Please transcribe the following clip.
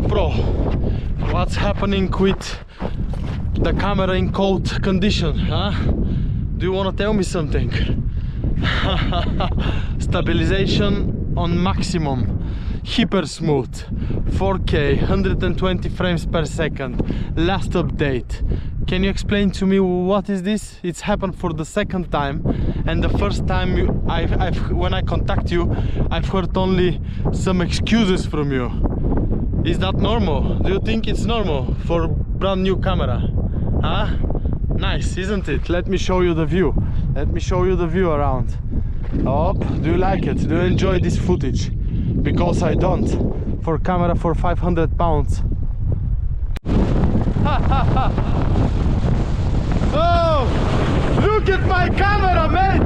GoPro. What's happening with the camera in cold condition, huh? Do you want to tell me something? Stabilization on maximum, hyper smooth, 4K, 120 frames per second, last update. Can you explain to me what is this? It's happened for the second time, and the first time when I contact you, I've heard only some excuses from you. Is that normal? Do you think it's normal for a brand new camera? Huh? Nice, isn't it? Let me show you the view. Let me show you the view around. Oh, do you like it? Do you enjoy this footage? Because I don't. For a camera for 500 pounds. Oh, look at my camera, man!